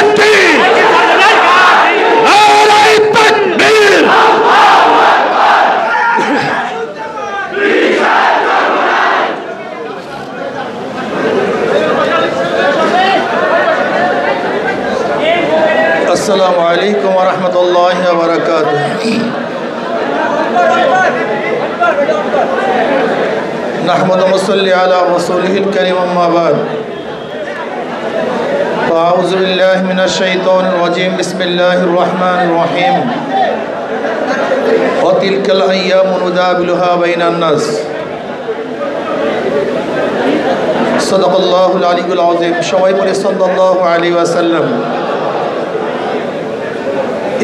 তাকবীর, নারায়ে তাকবীর। আসসালামু আলাইকুম ওয়া রাহমাতুল্লাহি ওয়া বারাকাতুহু। নাহমাদু ওয়া নুসাল্লি আলা রাসূলিহিল কারীম, আম্মা বা'দ। আউযু বিল্লাহি মিনাশ শাইতানির রাজীম, বিসমিল্লাহির রহমানির রহিম। ওয়া তিলকাল আইয়ামু নুদাবিলুহা বাইনান নাস। সাদাকাল্লাহুল আলিয়্যুল আযীম। সবাই বলে সাল্লাল্লাহু আলাইহি ওয়াসাল্লাম।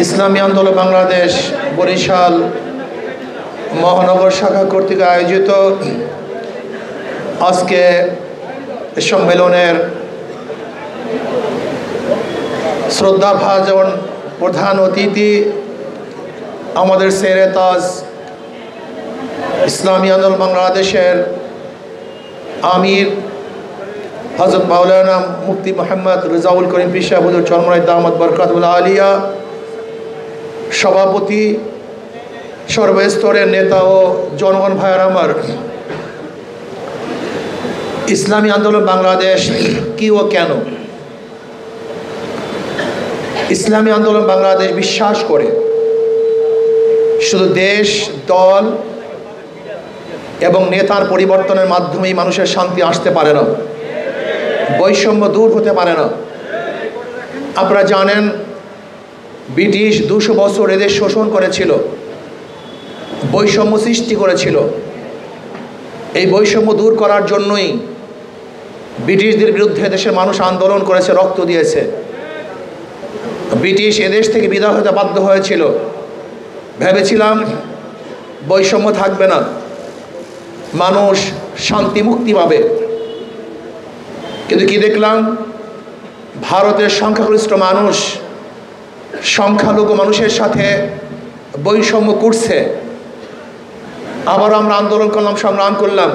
ইসলামী আন্দোলন বাংলাদেশ বরিশাল মহানগর শাখা কর্তৃক আয়োজিত আজকে সম্মেলনের শ্রদ্ধাভাজন প্রধান অতিথি আমাদের সেরে তাজ ইসলামী আন্দোলন বাংলাদেশের আমির হযরত মাওলানা মুফতি মোহাম্মদ রেজাউল করিম পীর সাহেব হুজুর চরমনাই দামাত বরকাতুল আলিয়া, সভাপতি, সর্বস্তরের নেতা ও জনগণ ভাইয়ার আমার, ইসলামী আন্দোলন বাংলাদেশ কি ও কেন? ইসলামী আন্দোলন বাংলাদেশ বিশ্বাস করে শুধু দেশ, দল এবং নেতার পরিবর্তনের মাধ্যমেই মানুষের শান্তি আসতে পারে না, বৈষম্য দূর হতে পারে না। আপনারা জানেন ব্রিটিশ 200 বছর এদের শোষণ করেছিল, বৈষম্য সৃষ্টি করেছিল। এই বৈষম্য দূর করার জন্যই ব্রিটিশদের বিরুদ্ধে দেশের মানুষ আন্দোলন করেছে, রক্ত দিয়েছে। ব্রিটিশ এদেশ থেকে বিদায় হতে বাধ্য হয়েছিল। ভেবেছিলাম বৈষম্য থাকবে না, মানুষ শান্তি মুক্তি পাবে। কিন্তু কি দেখলাম? ভারতের সংখ্যাগরিষ্ঠ মানুষ সংখ্যালঘু মানুষের সাথে বৈষম্য করছে। আবার আমরা আন্দোলন করলাম, সংগ্রাম করলাম,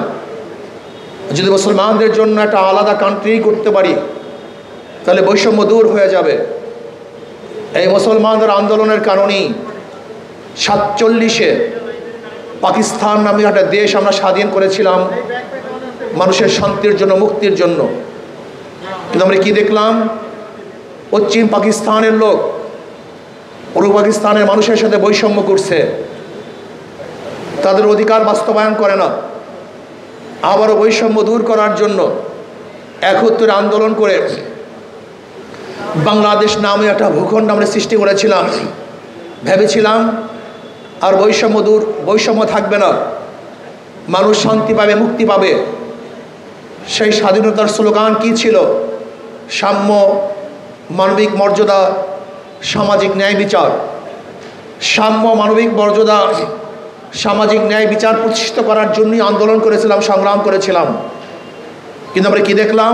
যদি মুসলমানদের জন্য একটা আলাদা কান্ট্রি করতে পারি তাহলে বৈষম্য দূর হয়ে যাবে। এই মুসলমানদের আন্দোলনের কারণেই 47-এ পাকিস্তান নামে একটা দেশ আমরা স্বাধীন করেছিলাম মানুষের শান্তির জন্য, মুক্তির জন্য। কিন্তু আমরা কি দেখলাম? পশ্চিম পাকিস্তানের লোক পূর্ব পাকিস্তানের মানুষের সাথে বৈষম্য করছে, তাদের অধিকার বাস্তবায়ন করে না। আবারও বৈষম্য দূর করার জন্য 71 আন্দোলন করে বাংলাদেশ নামে একটা ভূখণ্ড আমরা সৃষ্টি করেছিলাম। ভেবেছিলাম আর বৈষম্য থাকবে না, মানুষ শান্তি পাবে, মুক্তি পাবে। সেই স্বাধীনতার স্লোগান কি ছিল? সাম্য, মানবিক মর্যাদা, সামাজিক ন্যায় বিচার। সাম্য, মানবিক মর্যাদা, সামাজিক ন্যায় বিচার প্রতিষ্ঠিত করার জন্যই আন্দোলন করেছিলাম, সংগ্রাম করেছিলাম। কিন্তু আমরা কি দেখলাম?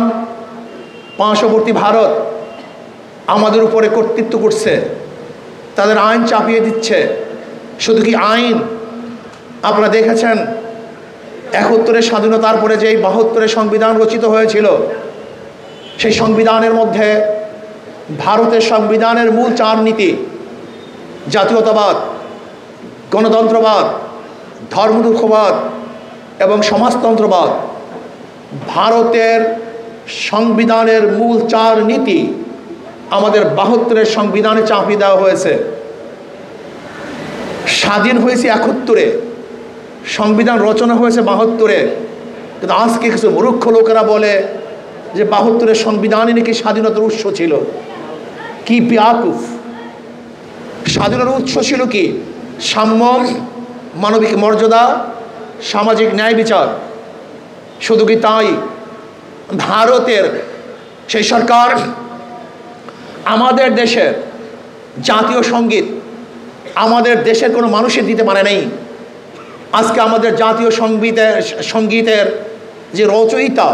পার্শ্ববর্তী ভারত আমাদের উপরে কর্তৃত্ব করছে, তাদের আইন চাপিয়ে দিচ্ছে। শুধু কি আইন? আপনারা দেখেছেন 71-এর স্বাধীনতার পরে যে 72-এর সংবিধান রচিত হয়েছিল, সেই সংবিধানের মধ্যে ভারতের সংবিধানের মূল 4 নীতি: জাতীয়তাবাদ, গণতন্ত্রবাদ, ধর্মনিরপেক্ষবাদ এবং সমাজতন্ত্রবাদ। ভারতের সংবিধানের মূল 4 নীতি আমাদের 72-এর সংবিধানে চাপিয়ে দেওয়া হয়েছে। স্বাধীন হয়েছে 71-এ, সংবিধান রচনা হয়েছে 72-এ। কিন্তু আজকে কিছু মূর্খ লোকেরা বলে যে 72-এর সংবিধানই নাকি স্বাধীনতার উৎস ছিল। কি বেয়াকুফ! স্বাধীনতার উৎস ছিল কি? সাম্য, মানবিক মর্যাদা, সামাজিক ন্যায় বিচার। শুধু কি তাই? ভারতের সেই সরকার আমাদের দেশের জাতীয় সঙ্গীত আমাদের দেশের কোনো মানুষের দিতে পারে নাই। আজকে আমাদের জাতীয় সঙ্গীতের যে রচয়িতা,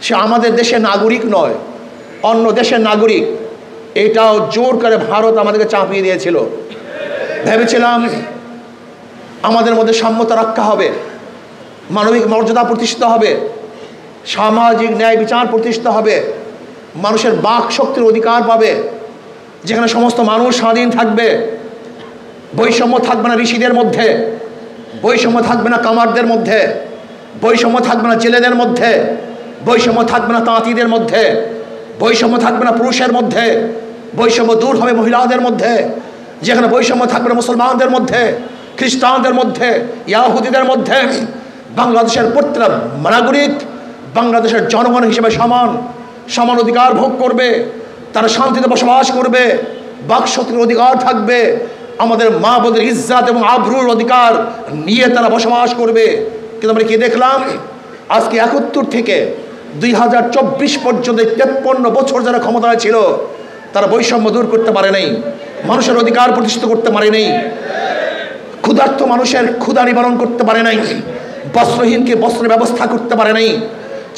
সে আমাদের দেশের নাগরিক নয়, অন্য দেশের নাগরিক। এটাও জোর করে ভারত আমাদেরকে চাপিয়ে দিয়েছিল। ভেবেছিলাম আমাদের মধ্যে সাম্যতা রক্ষা হবে, মানবিক মর্যাদা প্রতিষ্ঠিত হবে, সামাজিক ন্যায় বিচার প্রতিষ্ঠিত হবে, মানুষের বাক শক্তির অধিকার পাবে, যেখানে সমস্ত মানুষ স্বাধীন থাকবে, বৈষম্য থাকবে না ঋষিদের মধ্যে, বৈষম্য থাকবে না কামারদের মধ্যে, বৈষম্য থাকবে না জেলেদের মধ্যে, বৈষম্য থাকবে না তাঁতিদের মধ্যে, বৈষম্য থাকবে না পুরুষের মধ্যে, বৈষম্য দূর হবে মহিলাদের মধ্যে, যেখানে বৈষম্য থাকবে না মুসলমানদের মধ্যে, খ্রিস্টানদের মধ্যে, ইয়াহুদিদের মধ্যে। বাংলাদেশের প্রত্যেকটা নাগরিক বাংলাদেশের জনগণ হিসেবে সমান সমান অধিকার ভোগ করবে, তারা শান্তিতে বসবাস করবে, বাকশক্তির অধিকার থাকবে, আমাদের মা বোনদের ইজ্জত এবং আবরুর অধিকার নিয়ে তারা বসবাস করবে। কিন্তু আমরা কি দেখলাম, আজকে ৭১ থেকে ২০২৪ পর্যন্ত ৫৩ বছর যারা ক্ষমতায় ছিল তারা বৈষম্য দূর করতে পারে নাই, মানুষের অধিকার প্রতিষ্ঠিত করতে পারে নাই, ক্ষুধার্ত মানুষের ক্ষুধা নিবারণ করতে পারে নাই, বস্ত্রহীনকে বস্ত্রের ব্যবস্থা করতে পারে নাই,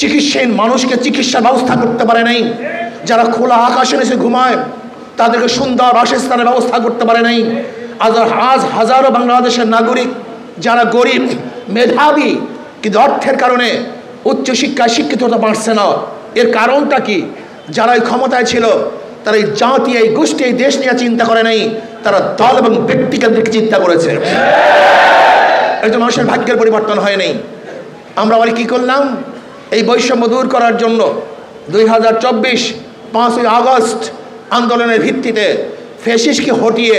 চিকিৎসাহীন মানুষকে চিকিৎসার ব্যবস্থা করতে পারে নাই, যারা খোলা আকাশের নিচে ঘুমায় তাদেরকে সুন্দর বাসস্থানের ব্যবস্থা করতে পারে নাই। আজ হাজারো বাংলাদেশের নাগরিক যারা গরিব মেধাবী কিন্তু অর্থের কারণে উচ্চশিক্ষায় শিক্ষিত হতে পারছে না। এর কারণটা কি? যারা এই ক্ষমতায় ছিল তারা এই জাতি, এই গোষ্ঠী, এই দেশ নিয়ে চিন্তা করে নাই, তারা দল এবং ব্যক্তিকেন্দ্রিক চিন্তা করেছে। একজন মানুষের ভাগ্যের পরিবর্তন হয় নাই। আমরা আবার কি করলাম? এই বৈষম্য দূর করার জন্য ২০২৪ ৫ই আগস্ট আন্দোলনের ভিত্তিতে ফ্যাসিস্টকে হটিয়ে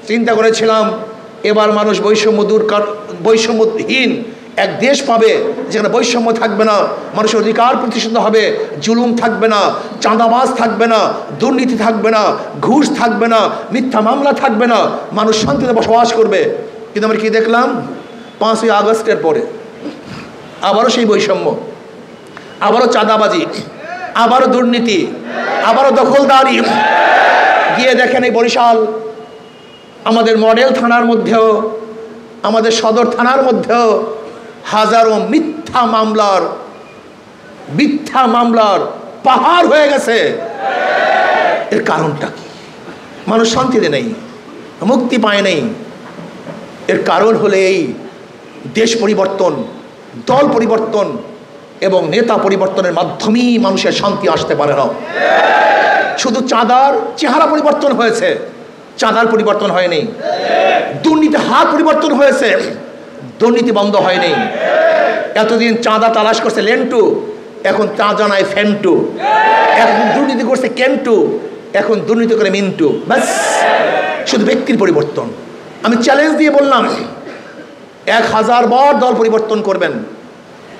চিন্তা করেছিলাম এবার মানুষ বৈষম্যহীন এক দেশ পাবে, যেখানে বৈষম্য থাকবে না, মানুষের অধিকার প্রতিষ্ঠিত হবে, জুলুম থাকবে না, চাঁদাবাজ থাকবে না, দুর্নীতি থাকবে না, ঘুষ থাকবে না, মিথ্যা মামলা থাকবে না, মানুষ শান্তিতে বসবাস করবে। কিন্তু আমরা কি দেখলাম? ৫ই আগস্টের পরে আবারও সেই বৈষম্য, আবারও চাঁদাবাজি, আবারও দুর্নীতি, আবারও দখলদারি। গিয়ে দেখেন এই বরিশাল আমাদের মডেল থানার মধ্যেও, আমাদের সদর থানার মধ্যেও হাজারো মিথ্যা মামলার পাহাড় হয়ে গেছে। এর কারণটা কি? মানুষ শান্তিতে নেই, মুক্তি পায় নেই। এর কারণ হলে এই দেশ পরিবর্তন, দল পরিবর্তন এবং নেতা পরিবর্তনের মাধ্যমেই মানুষের শান্তি আসতে পারে না। শুধু চাঁদার চেহারা পরিবর্তন হয়েছে, চাঁদার পরিবর্তন হয়নি। দুর্নীতি হাত পরিবর্তন হয়েছে, দুর্নীতি বন্ধ হয়নি। এতদিন চাঁদা তালাশ করছে লেন্টু, এখন চাঁদা নাই ফেন্টু। এখন দুর্নীতি করছে কেন্টু, এখন দুর্নীতি করে মিন্টু। ব্যাস, শুধু ব্যক্তির পরিবর্তন। আমি চ্যালেঞ্জ দিয়ে বললাম ১,০০০ বার দল পরিবর্তন করবেন,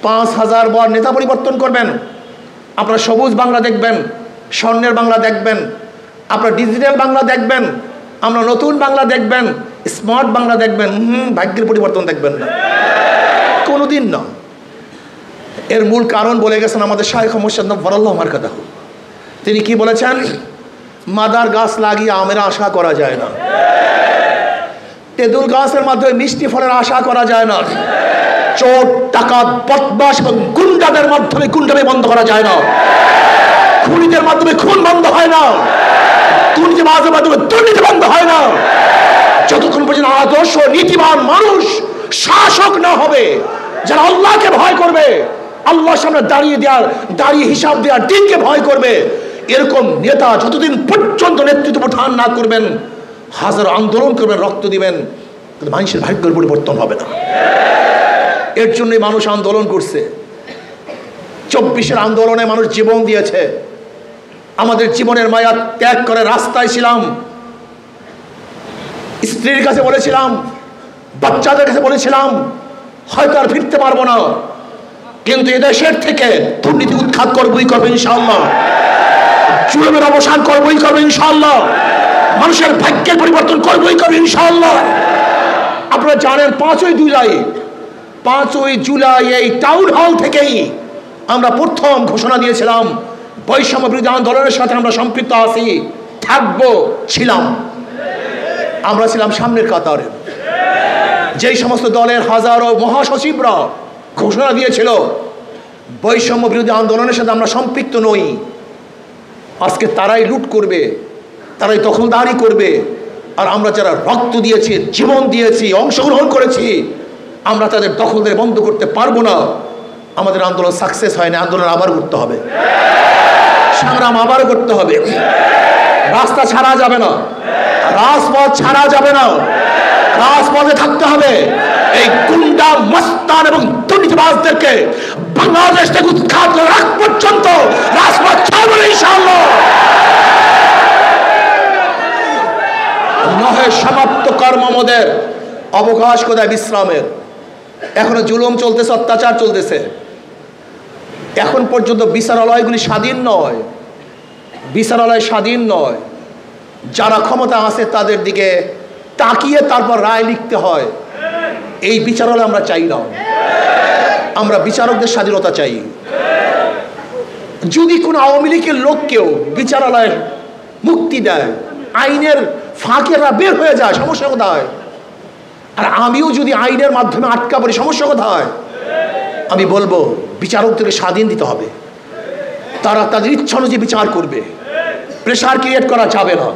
৫,০০০ বার নেতা পরিবর্তন করবেন, আপনারা সবুজ বাংলা দেখবেন, স্বর্ণের বাংলা দেখবেন, আপনারা ডিজিটাল বাংলা দেখবেন, আমরা নতুন বাংলা দেখবেন, স্মার্ট বাংলা দেখবেন, ভাগ্যের পরিবর্তন দেখবেন না, কোনোদিন না। এর মূল কারণ বলে গেছেন আমাদের শাইখ মুর্শিদ নওয়ারুল্লাহ মারকাদাহু। তিনি কি বলেছেন? মাদার গাছ লাগিয়ে আমের আশা করা যায় না, তেঁতুল গাছের মাধ্যমে মিষ্টি ফলের আশা করা যায় না, চোর ডাকাত বদমাশ এবং গুন্ডাদের মাধ্যমে গুন্ডামি বন্ধ করা যায় না, খুনিদের মাধ্যমে খুন বন্ধ হয় না, দুর্নীতিবাজের মাধ্যমে দুর্নীতি বন্ধ হয় না। যতক্ষণ পর্যন্ত আদর্শ নীতিবান মানুষ শাসক না হবে, যারা আল্লাহকে ভয় করবে, আল্লাহর সামনে দাঁড়িয়ে হিসাব দেওয়ার দিনকে ভয় করবে, এরকম নেতা যতদিন পর্যন্ত নেতৃত্ব প্রদান না করবেন, হাজারো আন্দোলন করবেন, রক্ত দিবেন, কিন্তু মানুষের ভাগ্যের পরিবর্তন হবে না। এর জন্যই মানুষ আন্দোলন করছে। ২৪-এর আন্দোলনে মানুষ জীবন দিয়েছে। আমাদের জীবনের মায়া ত্যাগ করে রাস্তায় ছিলাম, স্ত্রীর কাছে বলেছিলাম, বাচ্চাদের কাছে বলেছিলাম হয়তো আর ফিরতে পারবো না, কিন্তু এদেশের থেকে দুর্নীতি উৎখাত করবই করবে ইনশাআল্লাহ, জুলুমের অবসান করবই করবে ইনশাআল্লাহ, মানুষের ভাগ্যের পরিবর্তন করবই করবে ইনশাআল্লাহ। আপনারা জানেন ৫ই জুলাই এই টাউন হল থেকেই আমরা প্রথম ঘোষণা দিয়েছিলাম বৈষম্য বিরোধী আন্দোলনের সাথে আমরা সম্পৃক্ত আছি, থাকবো, ছিলাম। আমরা ছিলাম সামনের কাতারে। যেই সমস্ত দলের হাজারো মহাসচিবরা ঘোষণা দিয়েছিল বৈষম্য বিরোধী আন্দোলনের সাথে আমরা সম্পৃক্ত নই, আজকে তারাই লুট করবে, তারাই দখলদারি করবে। আর আমরা যারা রক্ত দিয়েছি, জীবন দিয়েছি, অংশগ্রহণ করেছি, আমরা তাদের দখলদারি বন্ধ করতে পারবো না। আমাদের আন্দোলন সাকসেস হয় না, আন্দোলন আবার করতে হবে, সংগ্রাম আবার করতে হবে। রাস্তা ছাড়া যাবে না, রাজপথ ছাড়া যাবে না, রাজপথে থাকতে হবে। এই গুন্ডা মস্তান এবং দুর্নীতিবাজদেরকে বাংলাদেশ থেকে উৎখাত করে রাখ পর্যন্ত রাজপথ ছাড়বে না ইনশাআল্লাহ। নহে সমাপ্ত কর্ম আমাদের, অবকাশ কোথায় বিশ্রামের? এখনো জুলুম চলতেছে, অত্যাচার চলতেছে। এখন পর্যন্ত বিচারালয়গুলি স্বাধীন নয়, বিচারালয় স্বাধীন নয়। যারা ক্ষমতা আছে তাদের দিকে তাকিয়ে তারপর রায় লিখতে হয়। এই বিচারালয় আমরা চাই না, আমরা বিচারকদের স্বাধীনতা চাই। যদি কোনো আওয়ামী লীগের লোককেও বিচারালয় মুক্তি দেয়, আইনের ফাঁকেরা বের হয়ে যায়, সমস্যা কোথায়? আর আমিও যদি আইনের মাধ্যমে আটকা পড়ি, সমস্যা কোথায়? আমি বলবো বিচারকদেরকে স্বাধীন দিতে হবে, তারা তাদের ইচ্ছা অনুযায়ী বিচার করবে। প্রেশার ক্রিয়েট করা যাবে না।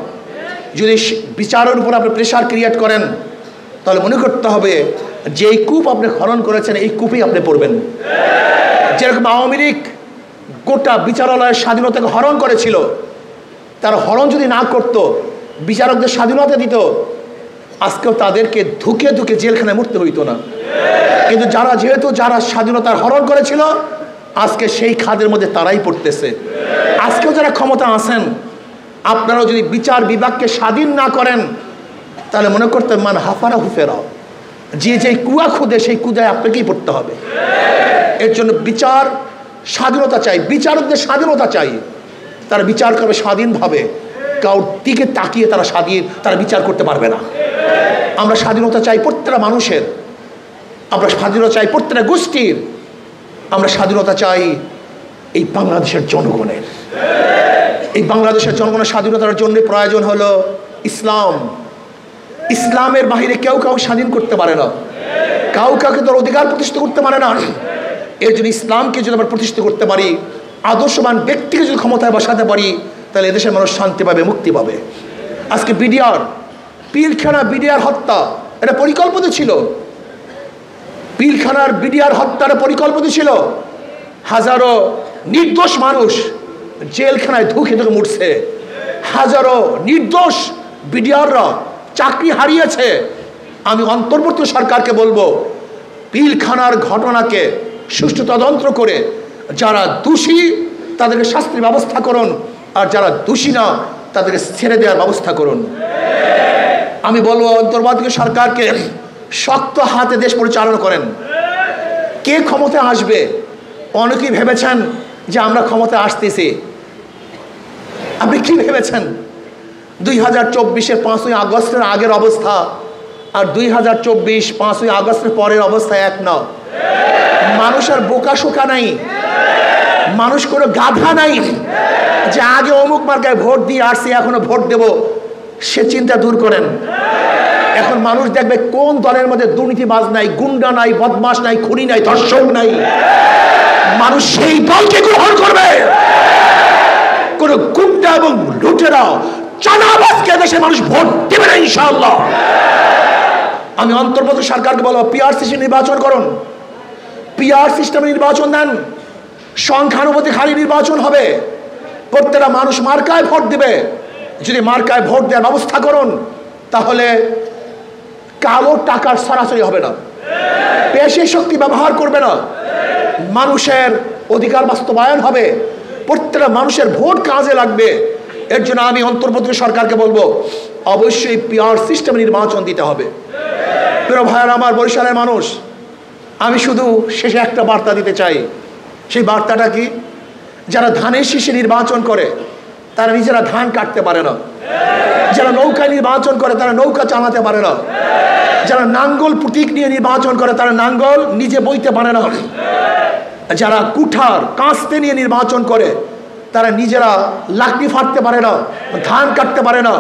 যদি বিচারের উপর আপনি প্রেশার ক্রিয়েট করেন তাহলে মনে করতে হবে যে এই কূপ আপনি খনন করেছেন, এই কূপেই আপনি পড়বেন। যেরকম আওয়ামী লীগ গোটা বিচারালয়ের স্বাধীনতাকে হরণ করেছিল, তার হরণ যদি না করত, বিচারকদের স্বাধীনতা দিত, আজকেও তাদেরকে ধুকে ধুকে জেলখানায় মরতে হইতো না। কিন্তু যারা স্বাধীনতার হরণ করেছিল, আজকে সেই খাদের মধ্যে তারাই পড়তেছে। আজকেও যারা ক্ষমতা আছেন, আপনারাও যদি বিচার বিভাগকে স্বাধীন না করেন তাহলে মনে করতে মান হাফারা হুফেরাও, যে কুয়া খুদে সেই কুদায় আপনাকেই পড়তে হবে। এর জন্য বিচার স্বাধীনতা চাই, বিচারকদের স্বাধীনতা চাই। তারা বিচার করবে স্বাধীনভাবে, কারোর দিকে তাকিয়ে তারা বিচার করতে পারবে না। আমরা স্বাধীনতা চাই প্রত্যেকটা মানুষের, আমরা স্বাধীনতা চাই প্রত্যেকটা গোষ্ঠীর, আমরা স্বাধীনতা চাই এই বাংলাদেশের জনগণের। এই বাংলাদেশের জনগণের স্বাধীনতার জন্য প্রয়োজন হলো ইসলাম। ইসলামের বাহিরে কেউ স্বাধীন করতে পারে না, কাউকে তার অধিকার প্রতিষ্ঠা করতে পারে না। এর জন্য ইসলামকে যদি আমরা প্রতিষ্ঠা করতে পারি, আদর্শবান ব্যক্তিকে যদি ক্ষমতায় বসাতে পারি, তাহলে এদেশের মানুষ শান্তি পাবে, মুক্তি পাবে। আজকে পিলখানা বিডিআর হত্যা, এটা পরিকল্পিত ছিল। পিলখানার বিডিআর হত্যার পরিকল্পিত ছিল। হাজারো নির্দোষ মানুষ জেলখানায় ধুকে ধুকে মরছে, হাজারো নির্দোষ বিডিআররা চাকরি হারিয়েছে। আমি অন্তর্বর্তী সরকারকে বলবো, পিলখানার ঘটনাকে সুষ্ঠু তদন্ত করে যারা দোষী তাদেরকে শাস্তির ব্যবস্থা করুন, আর যারা দোষী না তাদেরকে ছেড়ে দেওয়ার ব্যবস্থা করুন। আমি বলবো অন্তর্বর্তী সরকারকে শক্ত হাতে দেশ পরিচালনা করেন। কে ক্ষমতায় আসবে? অনেকেই ভেবেছেন যে আমরা ক্ষমতায় আসতেছি। আপনি কি ভেবেছেন 2024-এর 5ই আগস্টের আগের অবস্থা আর 2024 5ই আগস্টের পরের অবস্থা এক না। মানুষ আর বোকা শোকা নাই, মানুষ কোনো গাধা নাই যে আগে অমুক মার্কায় ভোট দিয়ে আসছি এখনো ভোট দেব, সে চিন্তা দূর করেন। এখন মানুষ দেখবে কোন দলের মধ্যে দুর্নীতিবাজ নাই, গুন্ডা নাই, বদমাশ নাই, খুনি নাই, ধর্ষক নাই, মানুষ সেই দলকে গ্রহণ করবে। কোন গুন্ডা এবং লুটেরা চাঁদাবাজকে দেশে মানুষ ভোট দেবে না ইনশাআল্লাহ। আমি অন্তর্বর্তী সরকারকে বলবো, পিআর সিস্টেম নির্বাচন করুন, পিআর সিস্টেমে নির্বাচন দেন, সংখ্যানুপাতিক হারে নির্বাচন হবে, প্রত্যেকটা মানুষ মার্কায় ভোট দেবে। যদি মার্কায় ভোট দেওয়ার ব্যবস্থা করুন, তাহলে কালো টাকার সরাসরি হবে না, পেশি শক্তি ব্যবহার করবে না, মানুষের অধিকার বাস্তবায়ন হবে, প্রত্যেকটা মানুষের ভোট কাজে লাগবে। এর জন্য আমি অন্তর্বর্তী সরকারকে বলবো, অবশ্যই পিআর সিস্টেমে নির্বাচন দিতে হবে। প্রিয় ভাইয়ের আমার, বরিশালের মানুষ, আমি শুধু শেষে একটা বার্তা দিতে চাই। সেই বার্তাটা কি? যারা ধানের শীষে নির্বাচন করে তারা নিজেরা ধান কাটতে পারে না, যারা নৌকায় নির্বাচন করে তারা নৌকা চালাতে পারে না, যারা নাঙ্গল প্রতীক নিয়ে নির্বাচন করে তারা নাঙ্গল নিজে বইতে পারে না, যারা কুঠার কাস্তে নিয়ে নির্বাচন করে তারা নিজেরা লাকড়ি ফাটতে পারে না, ধান কাটতে পারে না,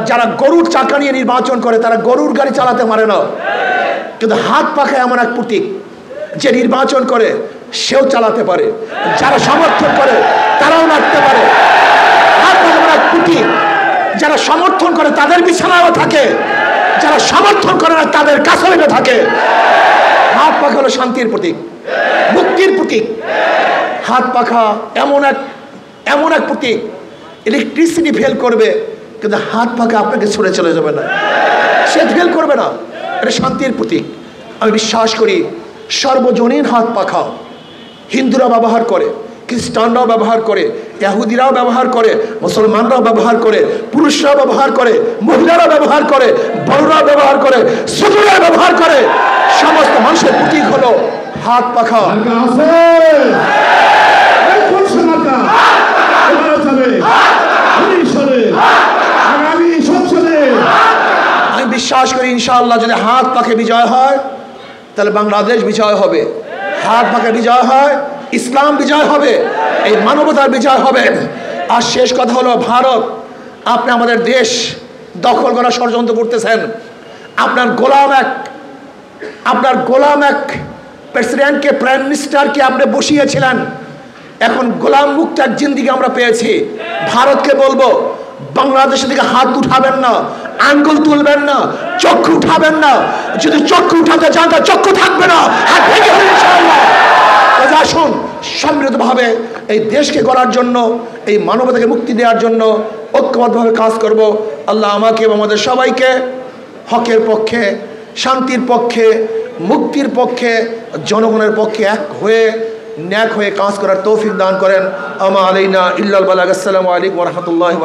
যারা গরুর চাকা নিয়ে নির্বাচন করে তারা গরুর গাড়ি চালাতে পারে না। কিন্তু হাত পাখা এমন এক প্রতীক, যে নির্বাচন করে সেও চালাতে পারে, যারা সমর্থন করে তারাও নাড়তে পারে। হাত পাখা এমন এক প্রতীক, যারা সমর্থন করে তাদের বিছানায়ও থাকে, যারা সমর্থন করে না তাদের কাছেও থাকে। হাত পাখা হলো শান্তির প্রতীক, মুক্তির প্রতীক। হাত পাখা এমন এক প্রতীক ইলেকট্রিসিটি ফেল করবে, কিন্তু হাত পাখা আপনাকে ছুড়ে চলে যাবে না, সে ফেল করবে না। এটা শান্তির প্রতীক। আমি বিশ্বাস করি সর্বজনীন হাত পাখা হিন্দুরা ব্যবহার করে, খ্রিস্টানরাও ব্যবহার করে, ইহুদিরাও ব্যবহার করে, মুসলমানরাও ব্যবহার করে, পুরুষরাও ব্যবহার করে, মহিলারাও ব্যবহার করে, বড়রাও ব্যবহার করে, ছোটরাও ব্যবহার করে। সমস্ত মানুষের প্রতীক হলো হাত পাখা। আমি বিশ্বাস করি ইনশাআল্লাহ যদি হাত পাখে বিজয় হয় তাহলে বাংলাদেশ বিজয় হবে। হাত পাখে বিজয় হয়, ইসলাম বিজয় হবে, এই মানবতার বিজয় হবে। আর শেষ কথা হলো, ভারত, আপনি আমাদের দেশ দখল করার ষড়যন্ত্র করতেছেন। আপনার গোলাম এক প্রেসিডেন্টকে, প্রাইম মিনিস্টারকে আপনি বসিয়েছিলেন। এখন গোলাম মুক্ত এক জিন্দিগি আমরা পেয়েছি। ভারতকে বলবো, বাংলাদেশের দিকে হাত উঠাবেন না, আঙ্গুল তুলবেন না, চক্ষু উঠাবেন না। যদি চক্ষু উঠাতে চান তা চক্ষু থাকবে না, হাত ভেঙে ফেলবে ইনশাআল্লাহ। আসুন সম্মিলিতভাবে এই দেশকে গড়ার জন্য, এই মানবতাকে মুক্তি দেওয়ার জন্য ঐক্যবদ্ধভাবে কাজ করব। আল্লাহ আমাকে এবং আমাদের সবাইকে হকের পক্ষে, শান্তির পক্ষে, মুক্তির পক্ষে, জনগণের পক্ষে এক হয়ে কাজ করার তৌফিক দান করেন। আমা আলাইনা ইল্লাল বালাগ। আসসালামু আলাইকুম ওয়া রাহমাতুল্লাহি।